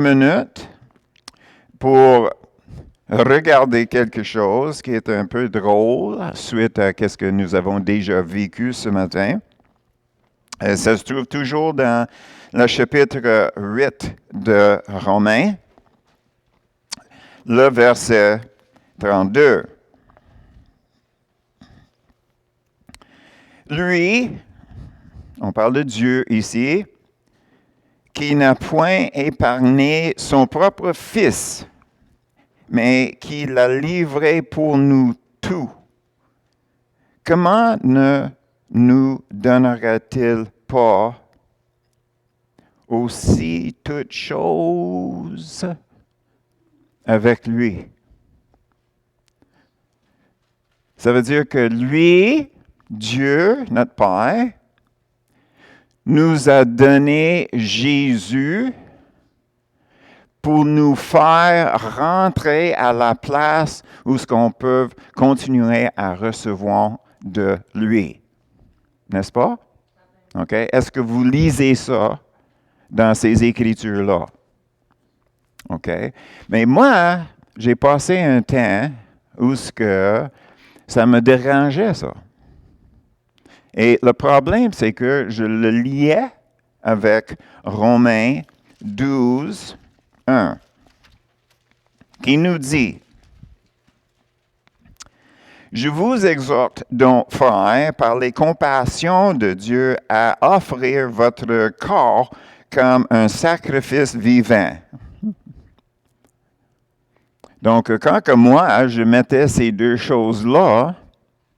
minutes pour regarder quelque chose qui est un peu drôle suite à ce que nous avons déjà vécu ce matin. Ça se trouve toujours dans le chapitre 8 de Romains, le verset 32. Lui, on parle de Dieu ici, qui n'a point épargné son propre Fils, mais qui l'a livré pour nous tous. Comment ne nous donnera-t-il pas aussi toutes choses avec lui? Ça veut dire que lui, Dieu, notre Père, nous a donné Jésus pour nous faire rentrer à la place où ce qu'on peut continuer à recevoir de lui. N'est-ce pas? OK? Est-ce que vous lisez ça dans ces Écritures-là? OK? Mais moi, j'ai passé un temps où ce que ça me dérangeait, ça. Et le problème, c'est que je le liais avec Romains 12, 1, qui nous dit: Je vous exhorte donc, frères, par les compassions de Dieu, à offrir votre corps comme un sacrifice vivant. Donc, quand que moi, je mettais ces deux choses-là,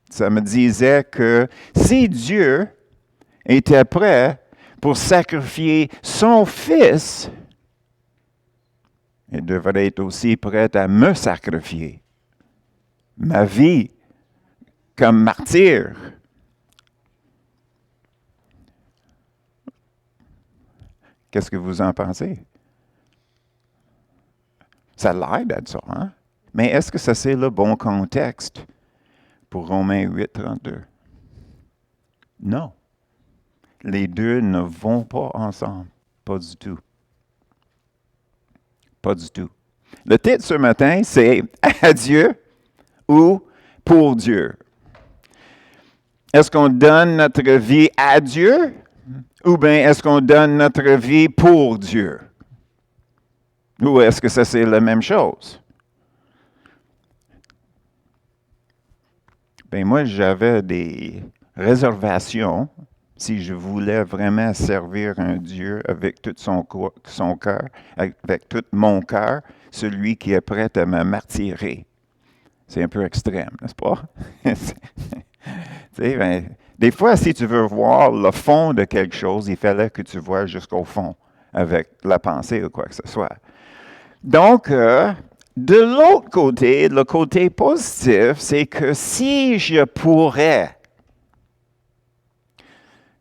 ça me disait que si Dieu était prêt pour sacrifier son Fils, il devrait être aussi prêt à me sacrifier. Ma vie comme martyr. Qu'est-ce que vous en pensez? Ça l'aide à ça, hein? Mais est-ce que ça, c'est le bon contexte pour Romains 8, 32? Non. Les deux ne vont pas ensemble. Pas du tout. Pas du tout. Le titre ce matin, c'est « À Dieu » ou « Pour Dieu ». Est-ce qu'on donne notre vie à Dieu ou bien est-ce qu'on donne notre vie pour Dieu? Ou est-ce que ça, c'est la même chose? Bien, moi, j'avais des réservations si je voulais vraiment servir un Dieu avec tout son cœur, avec tout mon cœur, celui qui est prêt à me martyrer. C'est un peu extrême, n'est-ce pas? Ben, des fois, si tu veux voir le fond de quelque chose, il fallait que tu vois jusqu'au fond avec la pensée ou quoi que ce soit. Donc, de l'autre côté, le côté positif, c'est que si je pourrais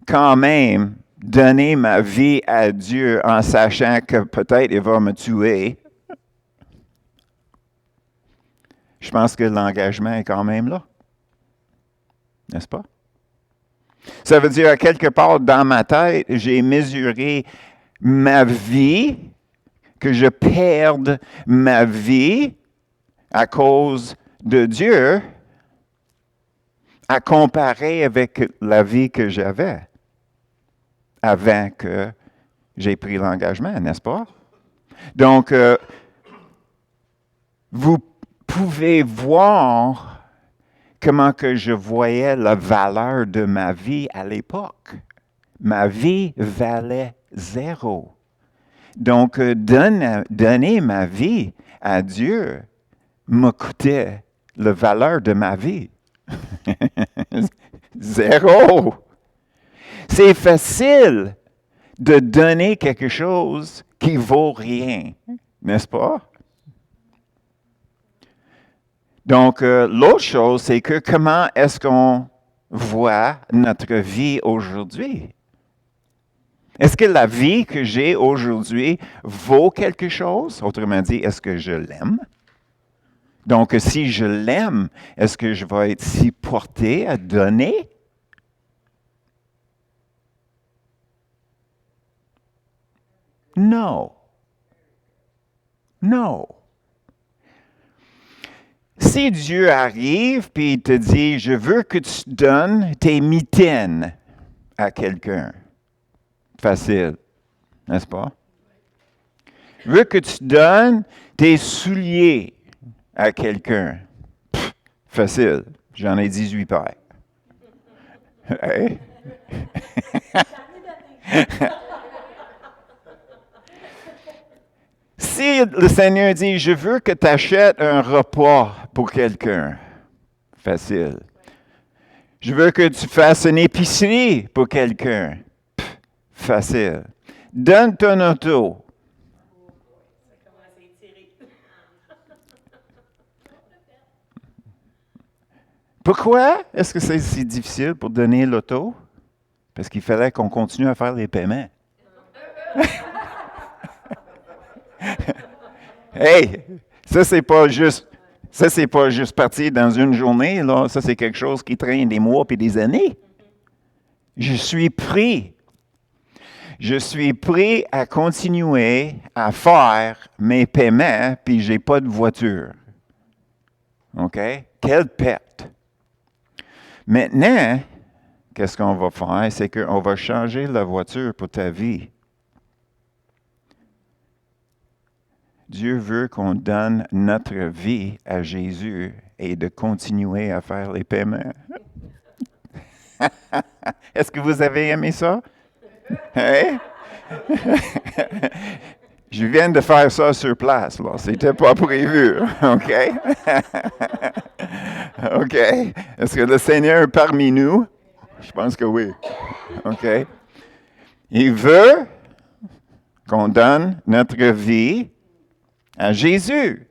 quand même donner ma vie à Dieu en sachant que peut-être il va me tuer, je pense que l'engagement est quand même là. N'est-ce pas? Ça veut dire, à quelque part dans ma tête, j'ai mesuré ma vie, que je perde ma vie à cause de Dieu, à comparer avec la vie que j'avais avant que j'ai pris l'engagement, n'est-ce pas? Donc, vous pouvez voir comment que je voyais la valeur de ma vie à l'époque. Ma vie valait 0. Donc, donner ma vie à Dieu me coûtait la valeur de ma vie. 0. C'est facile de donner quelque chose qui vaut rien, n'est-ce pas? Donc, l'autre chose, c'est que comment est-ce qu'on voit notre vie aujourd'hui? Est-ce que la vie que j'ai aujourd'hui vaut quelque chose? Autrement dit, est-ce que je l'aime? Donc, si je l'aime, est-ce que je vais être si porté à donner? Non. Non. Si Dieu arrive et il te dit, je veux que tu donnes tes mitaines à quelqu'un, facile, n'est-ce pas? Je veux que tu donnes tes souliers à quelqu'un, facile, j'en ai 18 paires. Hey? Si le Seigneur dit, je veux que tu achètes un repas pour quelqu'un, facile. Je veux que tu fasses une épicerie pour quelqu'un, facile. Donne ton auto. Pourquoi est-ce que c'est si difficile pour donner l'auto? Parce qu'il fallait qu'on continue à faire les paiements. Hey, ça c'est pas juste partir dans une journée, là. Ça c'est quelque chose qui traîne des mois et des années. Je suis prêt. Je suis prêt à continuer à faire mes paiements, puis j'ai pas de voiture. OK? Quelle perte! Maintenant, qu'est-ce qu'on va faire? C'est qu'on va changer la voiture pour ta vie. Dieu veut qu'on donne notre vie à Jésus et de continuer à faire les paiements. Est-ce que vous avez aimé ça? Hein? Je viens de faire ça sur place, là. C'était pas prévu, OK? OK. Est-ce que le Seigneur est parmi nous? Je pense que oui. OK. Il veut qu'on donne notre vie à Jésus.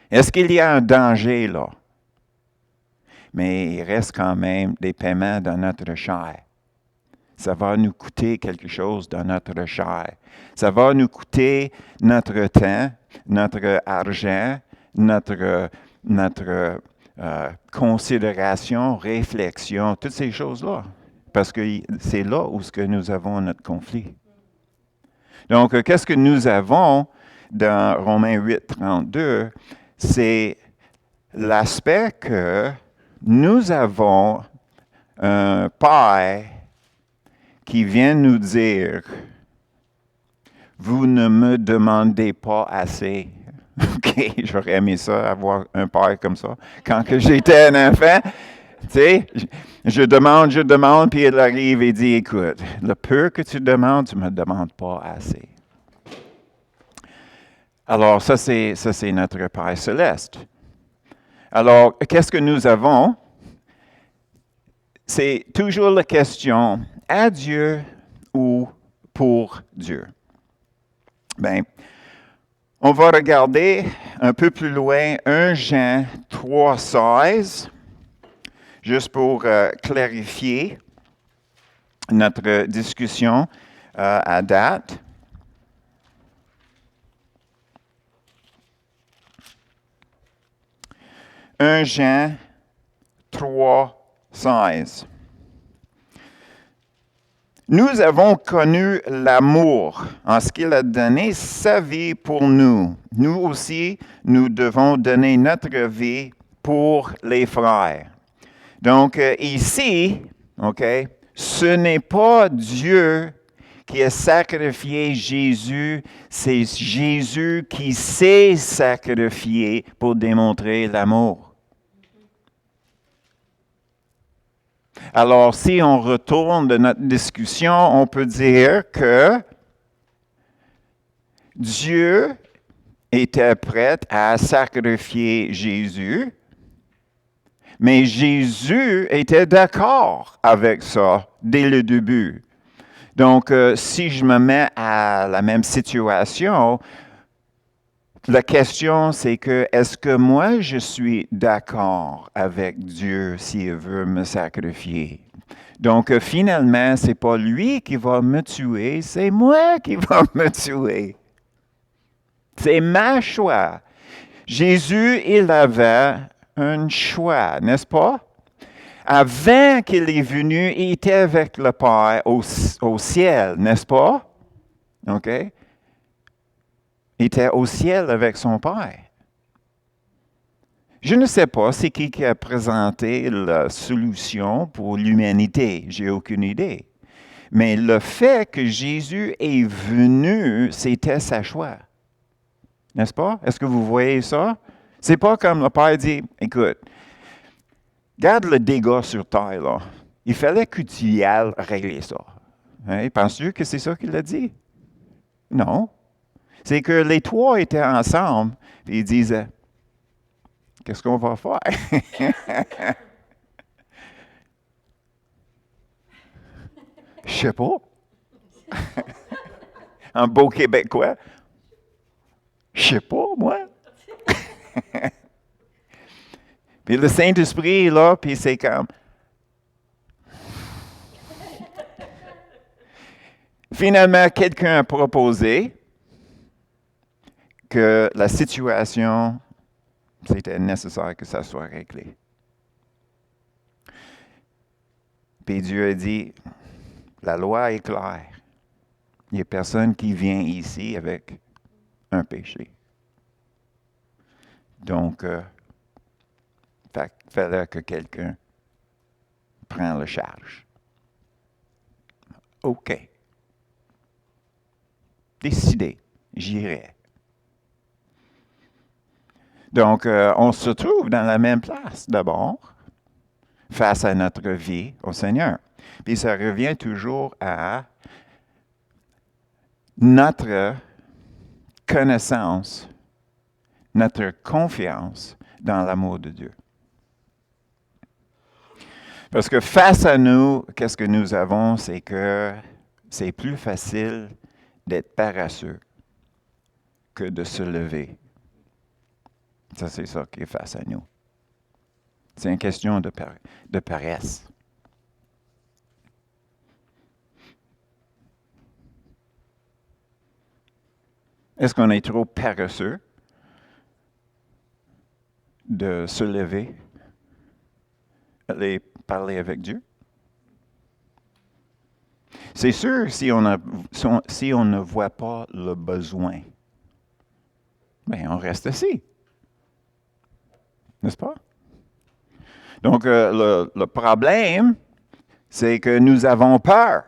Est-ce qu'il y a un danger là? Mais il reste quand même des paiements dans notre chair. Ça va nous coûter quelque chose dans notre chair. Ça va nous coûter notre temps, notre argent, notre considération, réflexion, toutes ces choses-là. Parce que c'est là où nous avons notre conflit. Donc, qu'est-ce que nous avons dans Romains 8, 32? C'est l'aspect que nous avons un Père qui vient nous dire, vous ne me demandez pas assez. OK, j'aurais aimé ça, avoir un père comme ça. Quand que j'étais un enfant, tu sais, je demande, puis il arrive et dit, écoute, le peu que tu demandes, tu ne me demandes pas assez. Alors, ça, c'est notre Père céleste. Alors, qu'est-ce que nous avons? C'est toujours la question, à Dieu ou pour Dieu? Bien, on va regarder un peu plus loin 1 Jean 3,16, juste pour clarifier notre discussion à date. « 1 Jean 3,16. Nous avons connu l'amour en ce qu'il a donné sa vie pour nous. Nous aussi, nous devons donner notre vie pour les frères. Donc ici, OK, ce n'est pas Dieu qui a sacrifié Jésus, c'est Jésus qui s'est sacrifié pour démontrer l'amour. Alors, si on retourne de notre discussion, on peut dire que Dieu était prêt à sacrifier Jésus, mais Jésus était d'accord avec ça dès le début. Donc, si je me mets à la même situation, la question, c'est que, est-ce que moi, je suis d'accord avec Dieu s'il veut me sacrifier? Donc, finalement, ce n'est pas lui qui va me tuer, c'est moi qui va me tuer. C'est ma choix. Jésus, il avait un choix, n'est-ce pas? Avant qu'il est venu, il était avec le Père au ciel, n'est-ce pas? OK? était au ciel avec son Père. Je ne sais pas c'est qui a présenté la solution pour l'humanité. J'ai aucune idée. Mais le fait que Jésus est venu, c'était sa choix. N'est-ce pas? Est-ce que vous voyez ça? C'est pas comme le Père dit, écoute, regarde le dégât sur terre, là. Il fallait que tu y ailles régler ça. Hein? Penses-tu que c'est ça qu'il a dit? Non. C'est que les trois étaient ensemble, et ils disaient, qu'est-ce qu'on va faire? Je sais pas. En beau québécois. Je sais pas, moi. Puis le Saint-Esprit est là, puis c'est comme... Finalement, quelqu'un a proposé que la situation, c'était nécessaire que ça soit réglé. Puis Dieu a dit, la loi est claire. Il n'y a personne qui vient ici avec un péché. Donc, il fallait que quelqu'un prenne la charge. OK. Décidé, j'irai. Donc, on se trouve dans la même place d'abord, face à notre vie au Seigneur. Puis ça revient toujours à notre connaissance, notre confiance dans l'amour de Dieu. Parce que face à nous, qu'est-ce que nous avons, c'est que c'est plus facile d'être paresseux que de se lever. Ça, c'est ça qui est face à nous. C'est une question de paresse. Est-ce qu'on est trop paresseux de se lever, aller parler avec Dieu? C'est sûr, si on ne voit pas le besoin, bien, on reste assis. N'est-ce pas? Donc, le problème, c'est que nous avons peur.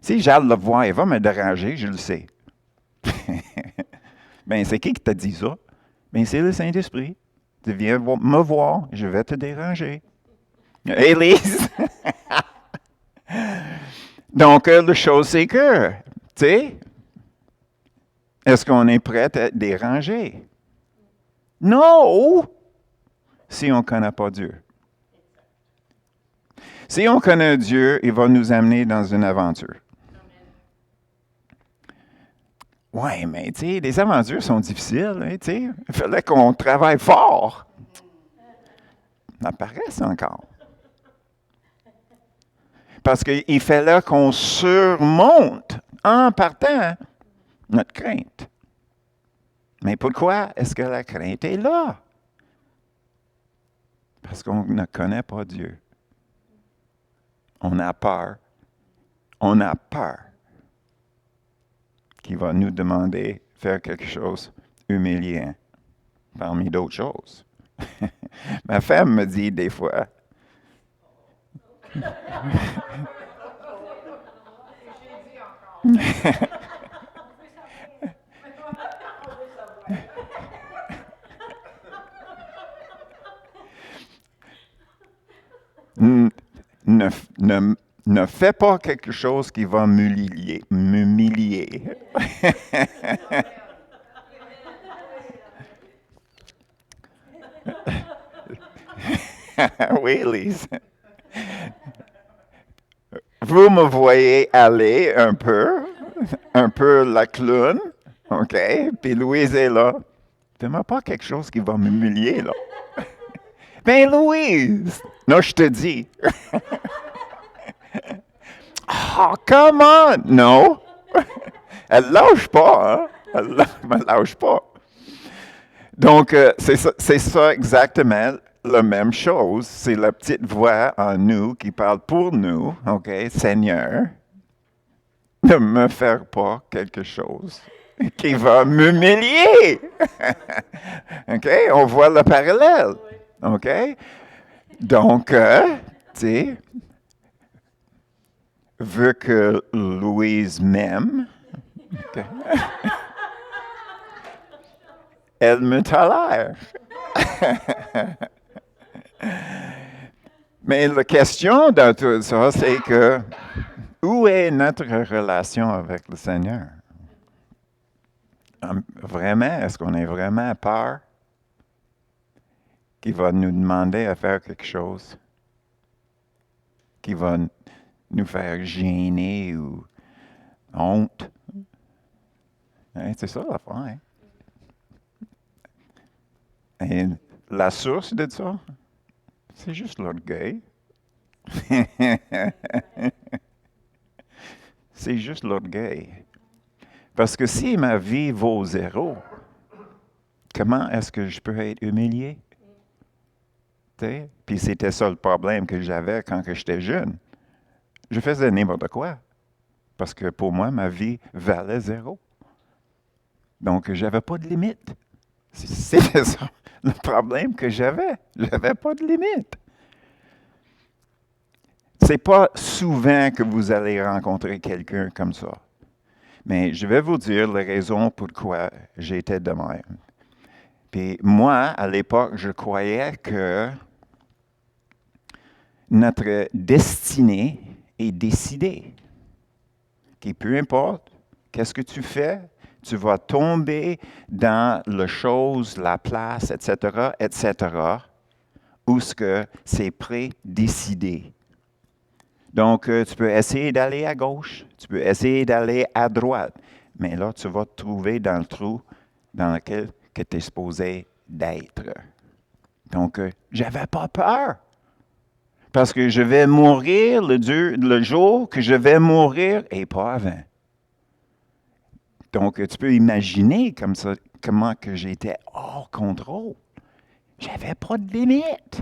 Si j'aille le voir, il va me déranger, je le sais. Bien, c'est qui t'a dit ça? Bien, c'est le Saint-Esprit. Tu viens me voir, je vais te déranger. Élise! Donc, la chose, c'est que, tu sais, est-ce qu'on est prêt à être dérangé? Non! Si on ne connaît pas Dieu. Si on connaît Dieu, il va nous amener dans une aventure. Oui, mais tu sais, les aventures sont difficiles, hein, tu sais. Il fallait qu'on travaille fort. Ça paraît encore. Parce qu'il fallait qu'on surmonte, en partant, notre crainte. Mais pourquoi est-ce que la crainte est là? Parce qu'on ne connaît pas Dieu. On a peur. On a peur qu'il va nous demander de faire quelque chose d'humiliant, parmi d'autres choses. Ma femme me dit des fois, ne fais pas quelque chose qui va m'humilier. Oui, Lise. Vous me voyez aller un peu la clown, OK? Puis Louise est là. Fais-moi pas quelque chose qui va m'humilier, là. Ben, Louise! Non, je te dis. Oh, come on! Non! Elle lâche pas, hein? Elle me lâche pas. Donc, c'est ça exactement la même chose. C'est la petite voix en nous qui parle pour nous, OK? Seigneur. ne me faire pas quelque chose qui va m'humilier. OK? On voit le parallèle. OK? Donc, tu sais, vu que Louise m'aime, OK, elle me tolère. Mais la question dans tout ça, c'est que où est notre relation avec le Seigneur? Vraiment, est-ce qu'on est vraiment peur qu'il va nous demander à faire quelque chose qui va nous faire gêner ou honte? Hein, c'est ça l'affaire. Hein? Et la source de ça, c'est juste l'orgueil. C'est juste l'orgueil. Parce que si ma vie vaut 0, comment est-ce que je peux être humilié? T'sais? Puis c'était ça le problème que j'avais quand j'étais jeune. Je faisais n'importe quoi. Parce que pour moi, ma vie valait 0. Donc, je n'avais pas de limite. C'était ça le problème que j'avais. Je n'avais pas de limite. C'est pas souvent que vous allez rencontrer quelqu'un comme ça. Mais je vais vous dire les raisons pourquoi j'étais de même. Puis moi, à l'époque, je croyais que notre destinée est décidée. Que peu importe qu'est-ce que tu fais, tu vas tomber dans la chose, la place, etc., où ce que c'est prédécidé. Donc, tu peux essayer d'aller à gauche, tu peux essayer d'aller à droite, mais là, tu vas te trouver dans le trou dans lequel tu es supposé d'être. Donc, j'avais pas peur. Parce que je vais mourir le jour que je vais mourir et pas avant. Donc, tu peux imaginer comme ça, comment que j'étais hors contrôle. J'avais pas de limite.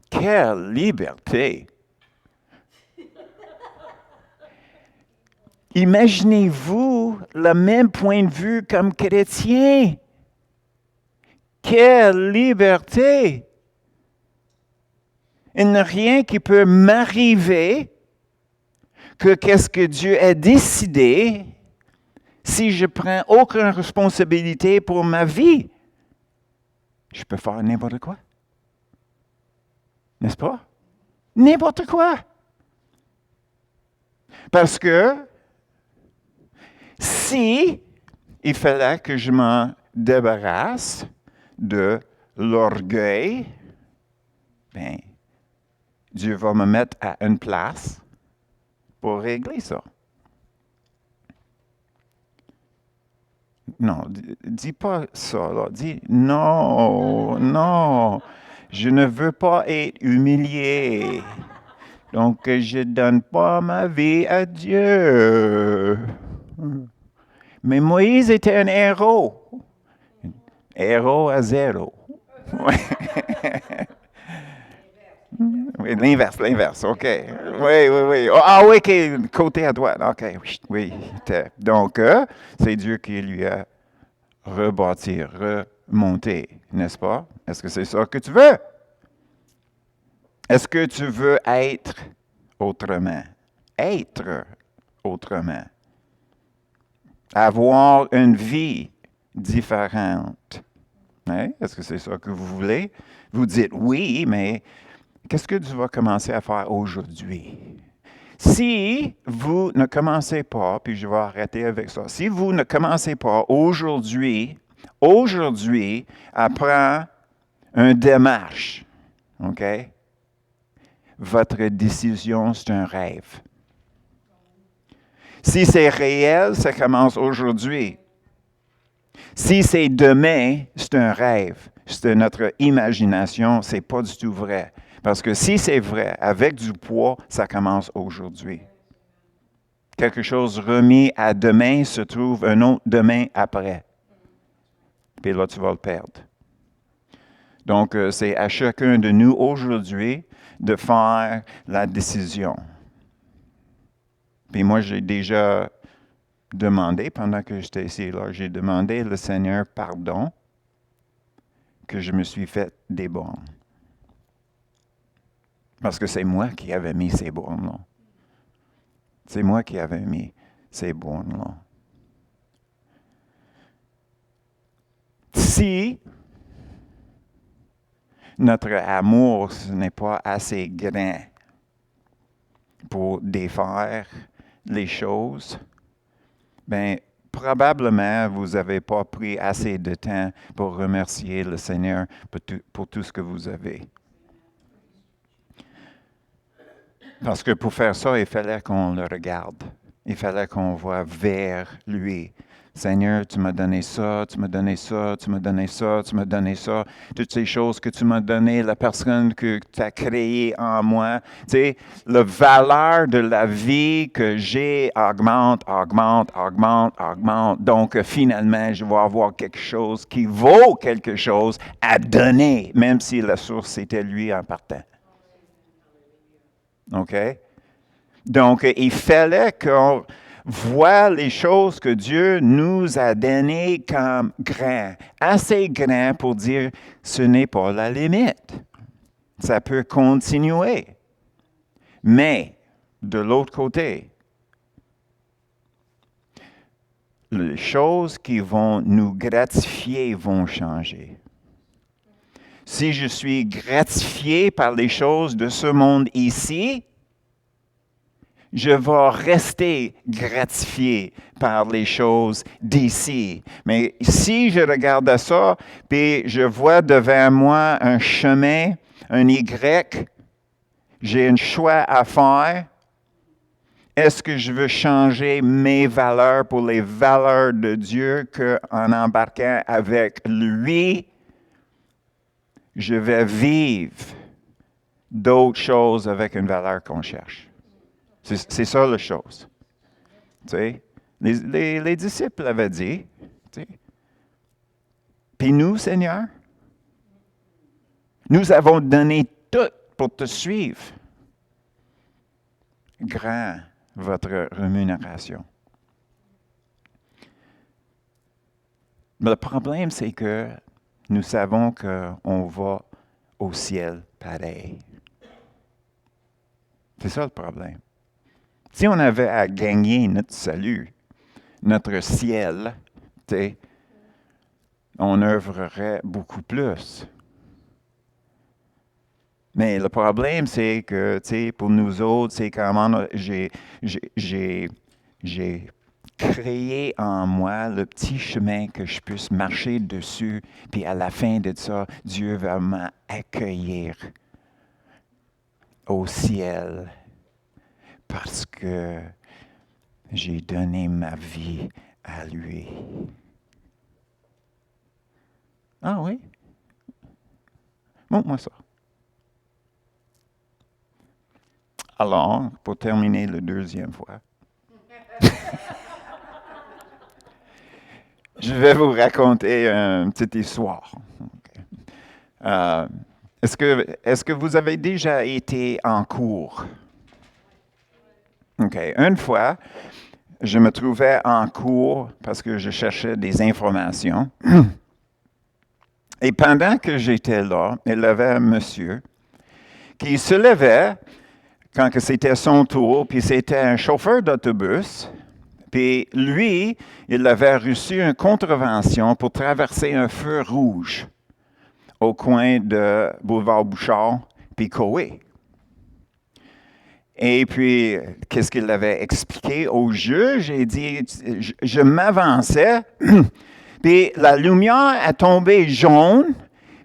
Quelle liberté! Imaginez-vous le même point de vue comme chrétien. Quelle liberté! Il n'y a rien qui peut m'arriver que qu'est-ce que Dieu a décidé si je prends aucune responsabilité pour ma vie. Je peux faire n'importe quoi. N'est-ce pas? N'importe quoi. Parce que si il fallait que je m'en débarrasse de l'orgueil, bien, Dieu va me mettre à une place pour régler ça. Non, dis pas ça, là. Dis non, non, je ne veux pas être humilié. Donc, je ne donne pas ma vie à Dieu. Mais Moïse était un héros. Héros à 0. Oui, l'inverse, OK. Oui. Ah oui, OK, côté à droite, OK, oui. Donc, c'est Dieu qui lui a rebâti, remonté, n'est-ce pas? Est-ce que c'est ça que tu veux? Est-ce que tu veux être autrement? Être autrement. Avoir une vie différente. Hein? Est-ce que c'est ça que vous voulez? Vous dites oui, mais qu'est-ce que tu vas commencer à faire aujourd'hui? Si vous ne commencez pas, puis je vais arrêter avec ça, si vous ne commencez pas aujourd'hui à prendre une démarche, OK? Votre décision, c'est un rêve. Si c'est réel, ça commence aujourd'hui. Si c'est demain, c'est un rêve. C'est notre imagination, c'est pas du tout vrai. Parce que si c'est vrai, avec du poids, ça commence aujourd'hui. Quelque chose remis à demain se trouve un autre demain après. Puis là, tu vas le perdre. Donc, c'est à chacun de nous aujourd'hui de faire la décision. Puis moi, j'ai déjà demandé, pendant que j'étais ici, là, j'ai demandé au Seigneur pardon que je me suis fait des bornes. Parce que c'est moi qui avais mis ces bornes-là. C'est moi qui avais mis ces bornes-là. Si notre amour ce n'est pas assez grand pour défaire les choses, bien, probablement vous n'avez pas pris assez de temps pour remercier le Seigneur pour tout ce que vous avez. Parce que pour faire ça, il fallait qu'on le regarde. Il fallait qu'on voie vers lui. Seigneur, tu m'as donné ça, tu m'as donné ça, tu m'as donné ça, tu m'as donné ça. Toutes ces choses que tu m'as données, la personne que tu as créée en moi. Tu sais, la valeur de la vie que j'ai augmente. Donc, finalement, je vais avoir quelque chose qui vaut quelque chose à donner, même si la source était lui en partant. OK? Donc, il fallait qu'on voit les choses que Dieu nous a données comme grand, assez grand pour dire ce n'est pas la limite. Ça peut continuer. Mais, de l'autre côté, les choses qui vont nous gratifier vont changer. Si je suis gratifié par les choses de ce monde ici, je vais rester gratifié par les choses d'ici. Mais si je regarde ça, puis je vois devant moi un chemin, un Y, j'ai un choix à faire. Est-ce que je veux changer mes valeurs pour les valeurs de Dieu qu'en embarquant avec lui, je vais vivre d'autres choses avec une valeur qu'on cherche? C'est ça la chose. Tu sais, les disciples l'avaient dit. Tu sais. Puis nous, Seigneur, nous avons donné tout pour te suivre. Grand votre rémunération. Mais le problème, c'est que nous savons qu'on va au ciel pareil. C'est ça le problème. Si on avait à gagner notre salut, notre ciel, on œuvrerait beaucoup plus. Mais le problème, c'est que, pour nous autres, c'est comment j'ai créé en moi le petit chemin que je puisse marcher dessus, puis à la fin de ça, Dieu va m'accueillir au ciel parce que j'ai donné ma vie à lui. Ah oui? Montre-moi ça. Alors, pour terminer la deuxième fois, je vais vous raconter une petite histoire. Okay. Est-ce que vous avez déjà été en cours? OK. Une fois, je me trouvais en cours parce que je cherchais des informations. Et pendant que j'étais là, il y avait un monsieur qui se levait quand c'était son tour, puis c'était un chauffeur d'autobus. Puis lui, il avait reçu une contravention pour traverser un feu rouge au coin de Boulevard Bouchard puis Coé. Et puis, qu'est-ce qu'il avait expliqué au juge? Il dit, je m'avançais, puis la lumière a tombé jaune,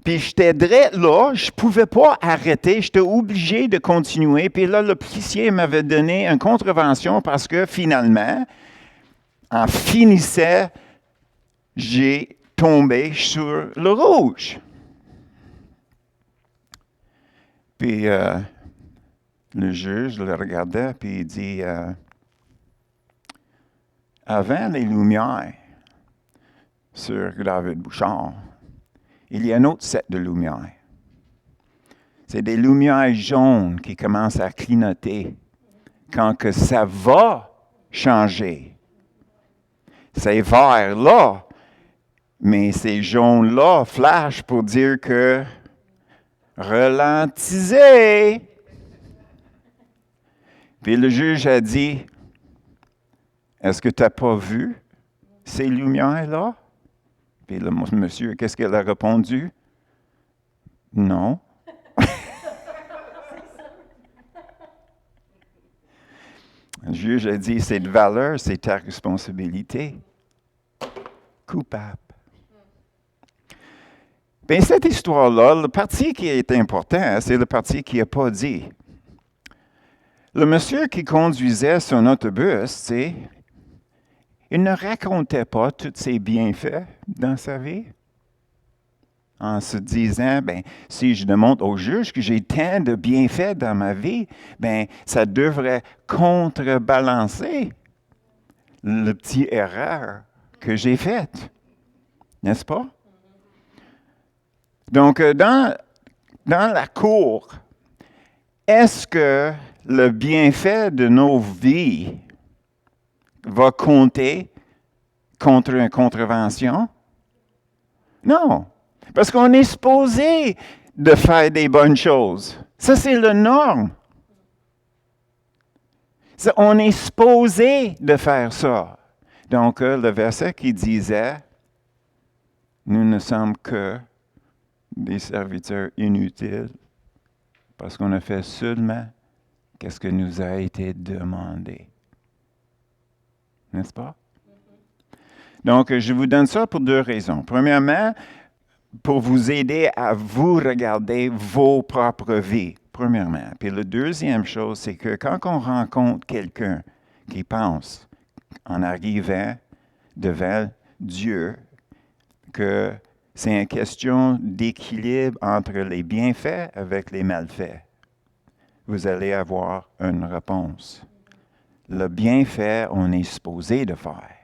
puis j'étais direct là, je ne pouvais pas arrêter, j'étais obligé de continuer. Puis là, le policier m'avait donné une contravention parce que finalement, en finissant, j'ai tombé sur le rouge. Puis le juge le regardait, puis il dit, avant les lumières sur David Bouchard, il y a un autre set de lumières. C'est des lumières jaunes qui commencent à clignoter quand que ça va changer. C'est vert là, mais ces jaunes-là flashent pour dire que ralentissez. Puis le juge a dit, est-ce que tu n'as pas vu ces lumières-là? Puis le monsieur, qu'est-ce qu'elle a répondu? Non. Le juge a dit, cette valeur, c'est ta responsabilité. Coupable. Bien, cette histoire-là, le parti qui est important, c'est le parti qui n'a pas dit. Le monsieur qui conduisait son autobus, il ne racontait pas tous ses bienfaits dans sa vie. En se disant, ben, si je demande au juge que j'ai tant de bienfaits dans ma vie, ben, ça devrait contrebalancer le petit erreur que j'ai faite. N'est-ce pas? Donc, dans la cour, est-ce que le bienfait de nos vies va compter contre une contravention? Non. Parce qu'on est supposé de faire des bonnes choses. Ça, c'est la norme. On est supposé de faire ça. Donc, le verset qui disait, nous ne sommes que des serviteurs inutiles parce qu'on a fait seulement ce que nous a été demandé. N'est-ce pas? Donc, je vous donne ça pour deux raisons. Premièrement, pour vous aider à vous regarder vos propres vies, premièrement. Puis la deuxième chose, c'est que quand on rencontre quelqu'un qui pense, en arrivant devant Dieu, que c'est une question d'équilibre entre les bienfaits avec les malfaits, vous allez avoir une réponse. Le bienfait, on est supposé de faire.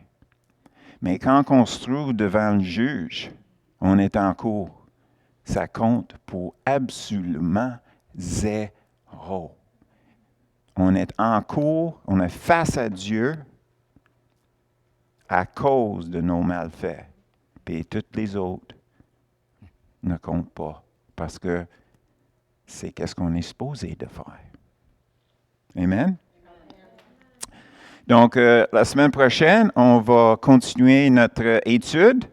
Mais quand on se trouve devant le juge, on est en cours. Ça compte pour absolument zéro. On est en cours, on est face à Dieu à cause de nos malfaits. Puis toutes les autres ne comptent pas parce que c'est qu'est-ce qu'on est supposé de faire. Amen? Donc, la semaine prochaine, on va continuer notre étude.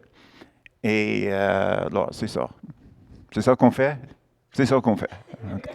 Et là, c'est ça. C'est ça qu'on fait? C'est ça qu'on fait. Okay.